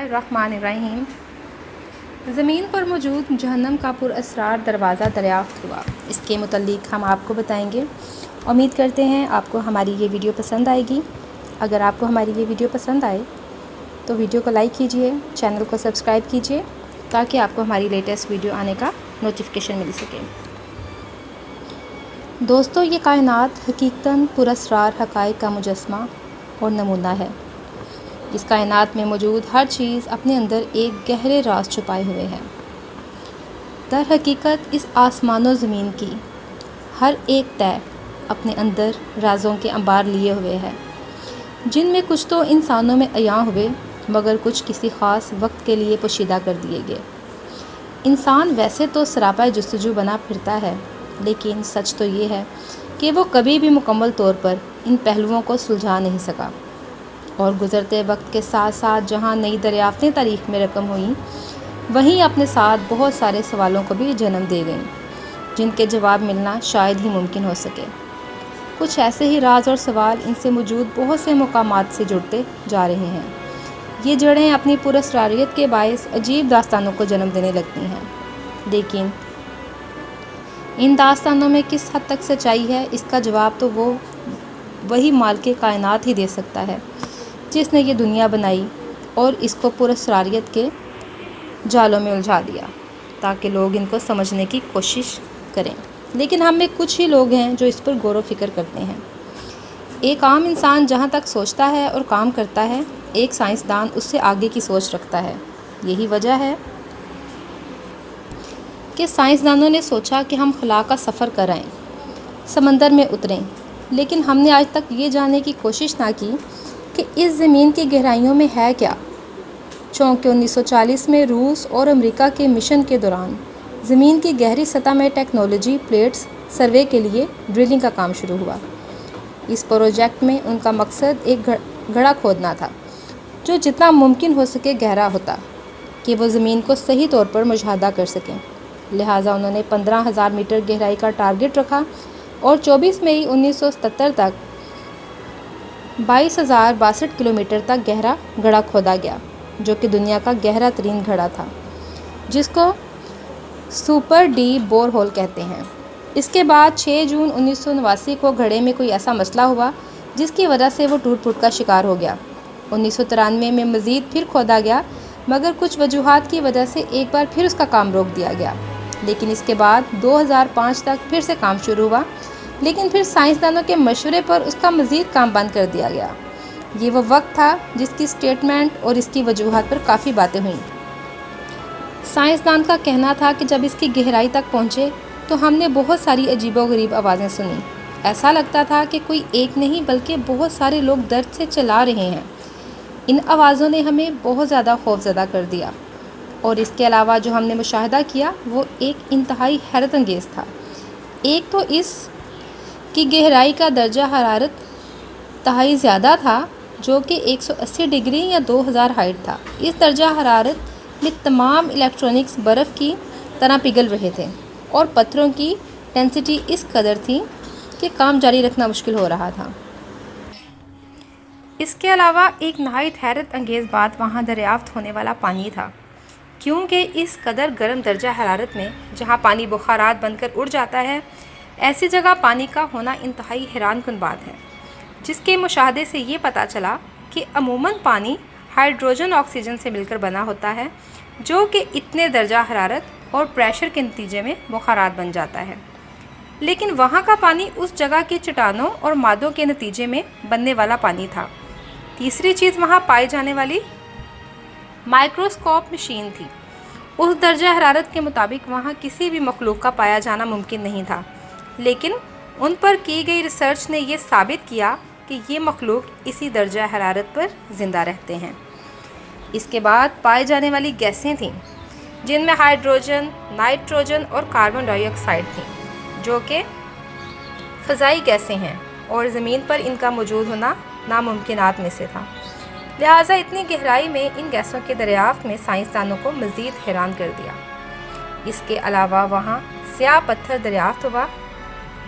बिस्मिल्लाहिर्रहमानिर्रहीम। ज़मीन पर मौजूद जहन्नम का पुरअसरार दरवाज़ा दरियाफ़्त हुआ। इसके मुतल्लिक़ हम आपको बताएंगे। उम्मीद करते हैं आपको हमारी ये वीडियो पसंद आएगी। अगर आपको हमारी ये वीडियो पसंद आए तो वीडियो को लाइक कीजिए, चैनल को सब्सक्राइब कीजिए ताकि आपको हमारी लेटेस्ट वीडियो आने का नोटिफिकेशन मिल सके। दोस्तों, ये कायनात हकीकतन पुरअसरार हक़ाइक़ का मुजस्समा और नमूना है। इस कायनात में मौजूद हर चीज़ अपने अंदर एक गहरे राज छुपाए हुए है। दर हकीकत इस आसमान व ज़मीन की हर एक तय अपने अंदर राज़ों के अंबार लिए हुए है, जिनमें कुछ तो इंसानों में अयां हुए मगर कुछ किसी ख़ास वक्त के लिए पोशीदा कर दिए गए। इंसान वैसे तो सरापा जुस्तजू बना फिरता है, लेकिन सच तो ये है कि वो कभी भी मुकम्मल तौर पर इन पहलुओं को सुलझा नहीं सका। और गुज़रते वक्त के साथ साथ जहाँ नई दरियाफ़तें तारीख़ में रकम हुईं, वहीं अपने साथ बहुत सारे सवालों को भी जन्म दे गईं, जिनके जवाब मिलना शायद ही मुमकिन हो सके। कुछ ऐसे ही राज और सवाल इनसे मौजूद बहुत से मकामात से जुड़ते जा रहे हैं। ये जड़ें अपनी पुरअसरारियत के बायस अजीब दास्तानों को जन्म देने लगती हैं, लेकिन इन दास्तानों में किस हद तक सच्चाई है, इसका जवाब तो वही मालिक कायनात ही दे सकता है, जिसने ये दुनिया बनाई और इसको पुरअसरारियत के जालों में उलझा दिया ताकि लोग इनको समझने की कोशिश करें। लेकिन हम में कुछ ही लोग हैं जो इस पर गौर व फिक्र करते हैं। एक आम इंसान जहाँ तक सोचता है और काम करता है, एक साइंसदान उससे आगे की सोच रखता है। यही वजह है कि साइंसदानों ने सोचा कि हम खला का सफ़र कराएं, समंदर में उतरें, लेकिन हमने आज तक ये जानने की कोशिश ना की कि इस ज़मीन की गहराइयों में है क्या। चूँकि 1940 में रूस और अमेरिका के मिशन के दौरान ज़मीन की गहरी सतह में टेक्नोलॉजी प्लेट्स सर्वे के लिए ड्रिलिंग का काम शुरू हुआ। इस प्रोजेक्ट में उनका मकसद एक घड़ा खोदना था जो जितना मुमकिन हो सके गहरा होता कि वो ज़मीन को सही तौर पर मुशाहदा कर सकें। लिहाजा उन्होंने 15,000 मीटर गहराई का टारगेट रखा और 24 मई 1977 तक 22,062 किलोमीटर तक गहरा घड़ा खोदा गया, जो कि दुनिया का गहरा तरीन घड़ा था, जिसको सुपर डी बोर होल कहते हैं। इसके बाद 6 जून 1989 को घड़े में कोई ऐसा मसला हुआ जिसकी वजह से वो टूट फूट का शिकार हो गया। 1993 में मज़ीद फिर खोदा गया, मगर कुछ वजूहात की वजह से एक बार फिर उसका काम रोक दिया गया। लेकिन इसके बाद 2005 तक फिर से काम शुरू हुआ, लेकिन फिर साइंसदानों के मशवरे पर उसका मज़ीद काम बंद कर दिया गया। ये वो वक्त था जिसकी स्टेटमेंट और इसकी वजूहात पर काफ़ी बातें हुईं। साइंसदान का कहना था कि जब इसकी गहराई तक पहुँचे तो हमने बहुत सारी अजीबोगरीब आवाज़ें सुनी। ऐसा लगता था कि कोई एक नहीं बल्कि बहुत सारे लोग दर्द से चिल्ला रहे हैं। इन आवाज़ों ने हमें बहुत ज़्यादा खौफज़दा कर दिया, और इसके अलावा जो हमने मुशाहिदा किया वो एक इंतहाई हैरत अंगेज़ था। एक तो इस की गहराई का दर्जा हरारत तहाई ज़्यादा था, जो कि 180 डिग्री या 2000 हाइट था। इस दर्जा हरारत में तमाम इलेक्ट्रॉनिक्स बर्फ़ की तरह पिघल रहे थे और पत्थरों की डेंसिटी इस कदर थी कि काम जारी रखना मुश्किल हो रहा था। इसके अलावा एक नहायत हैरत अंगेज़ बात वहाँ दरियाफ़्त होने वाला पानी था, क्योंकि इस कदर गर्म दर्जा हरारत में जहाँ पानी बुखारात बनकर उड़ जाता है, ऐसी जगह पानी का होना इंतहाई हैरानकुन बात है, जिसके मुशाहदे से ये पता चला कि अमूमन पानी हाइड्रोजन ऑक्सीजन से मिलकर बना होता है, जो कि इतने दर्जा हरारत और प्रेशर के नतीजे में बुखारात बन जाता है। लेकिन वहाँ का पानी उस जगह की चट्टानों और मादों के नतीजे में बनने वाला पानी था। तीसरी चीज़ वहाँ पाई जाने वाली माइक्रोस्कोप मशीन थी। उस दर्जा हरारत के मुताबिक वहाँ किसी भी मखलूक का पाया जाना मुमकिन नहीं था, लेकिन उन पर की गई रिसर्च ने यह साबित किया कि ये मखलूक इसी दर्जा हरारत पर ज़िंदा रहते हैं। इसके बाद पाए जाने वाली गैसें थीं, जिनमें हाइड्रोजन, नाइट्रोजन और कार्बन डाइऑक्साइड थीं, जो कि फ़ज़ाई गैसें हैं और ज़मीन पर इनका मौजूद होना नामुमकिनात में से था। लिहाजा इतनी गहराई में इन गैसों के दरियाफ़्त में साइंसदानों को मज़ीद हैरान कर दिया। इसके अलावा वहाँ स्याह पत्थर दरियाफ़्त हुआ,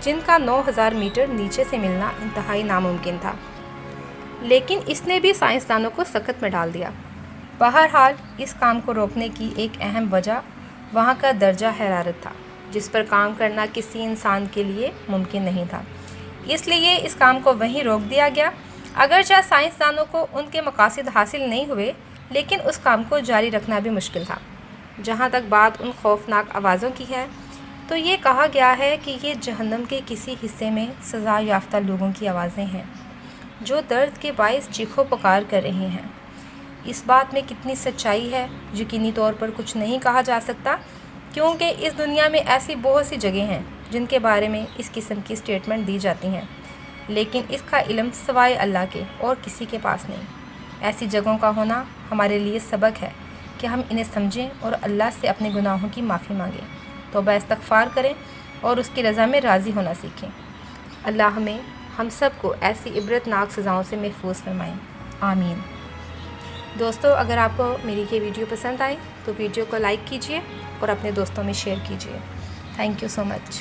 जिनका 9000 मीटर नीचे से मिलना इंतहाई नामुमकिन था, लेकिन इसने भी साइंसदानों को सकत में डाल दिया। बहरहाल इस काम को रोकने की एक अहम वजह वहाँ का दर्जा हरारत था, जिस पर काम करना किसी इंसान के लिए मुमकिन नहीं था। इसलिए इस काम को वहीं रोक दिया गया। अगरचे साइंसदानों को उनके मकासद हासिल नहीं हुए, लेकिन उस काम को जारी रखना भी मुश्किल था। जहाँ तक बात उन खौफनाक आवाज़ों की है, तो ये कहा गया है कि ये जहन्नम के किसी हिस्से में सज़ा याफ्ता लोगों की आवाज़ें हैं जो दर्द के बायस चीखों पुकार कर रहे हैं। इस बात में कितनी सच्चाई है यकीनी तौर पर कुछ नहीं कहा जा सकता, क्योंकि इस दुनिया में ऐसी बहुत सी जगह हैं जिनके बारे में इस किस्म की स्टेटमेंट दी जाती हैं, लेकिन इसका इल्म सिवाय अल्लाह के और किसी के पास नहीं। ऐसी जगहों का होना हमारे लिए सबक है कि हम इन्हें समझें और अल्लाह से अपने गुनाहों की माफ़ी मांगें, तौबा इस्तग़फ़ार करें और उसकी रज़ा में राज़ी होना सीखें। अल्लाह हमें हम सब को ऐसी इबरतनाक सज़ाओं से महफूज फरमाएँ, आमीन। दोस्तों, अगर आपको मेरी ये वीडियो पसंद आए तो वीडियो को लाइक कीजिए और अपने दोस्तों में शेयर कीजिए। Thank you so much.